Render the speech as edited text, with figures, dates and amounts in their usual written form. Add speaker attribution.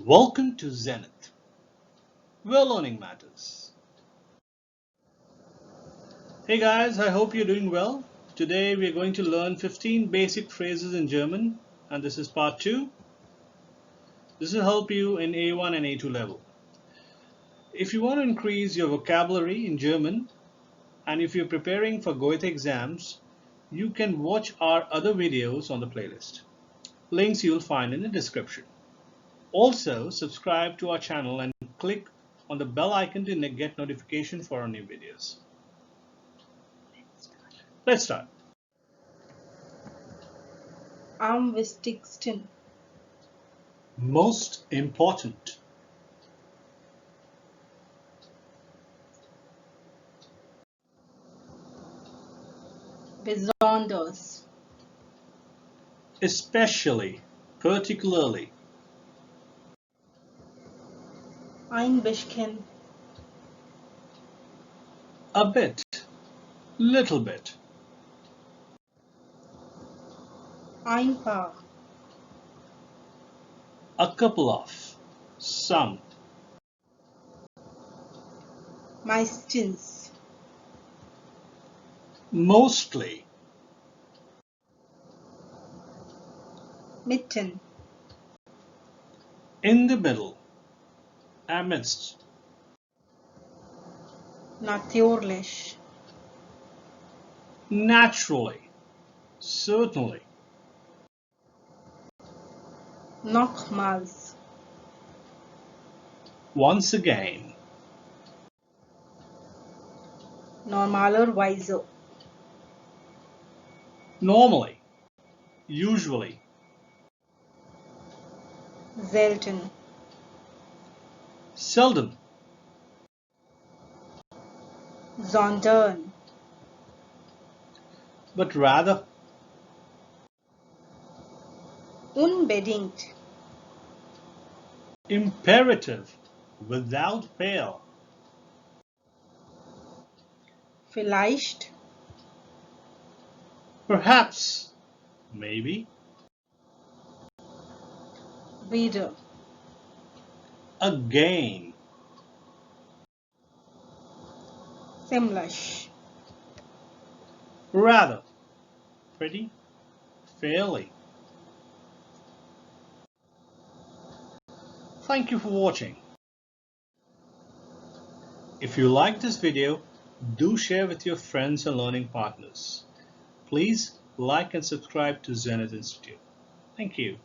Speaker 1: Welcome to Zenith, where learning matters. Hey guys, I hope you're doing well. Today we are going to learn 15 basic phrases in German, and this is part 2. This will help you in A1 and A2 level. If you want to increase your vocabulary in German, and if you're preparing for Gute exams, you can watch our other videos on the playlist. Links you'll find in the description. Also, subscribe to our channel and click on the bell icon to get notification for our new videos. Let's start.
Speaker 2: Am wichtigsten.
Speaker 1: Most important.
Speaker 2: Besonders.
Speaker 1: Especially, particularly.
Speaker 2: Ein bisschen.
Speaker 1: A bit, little bit.
Speaker 2: Ein paar.
Speaker 1: A couple of, some.
Speaker 2: Meistens.
Speaker 1: Mostly.
Speaker 2: Mitten.
Speaker 1: In the middle. Amidst.
Speaker 2: Natürlich.
Speaker 1: Naturally. Certainly.
Speaker 2: Nochmals.
Speaker 1: Once again.
Speaker 2: Normalerweise.
Speaker 1: Normally. Usually.
Speaker 2: Selten.
Speaker 1: Seldom.
Speaker 2: Sondern.
Speaker 1: But rather.
Speaker 2: Unbedingt.
Speaker 1: Imperative. Without fail.
Speaker 2: Vielleicht.
Speaker 1: Perhaps. Maybe.
Speaker 2: Wieder.
Speaker 1: Again.
Speaker 2: Ziemlich.
Speaker 1: Rather. Pretty. Fairly. Thank you for watching. If you like this video, do share with your friends and learning partners. Please like and subscribe to Zenith Institute. Thank you.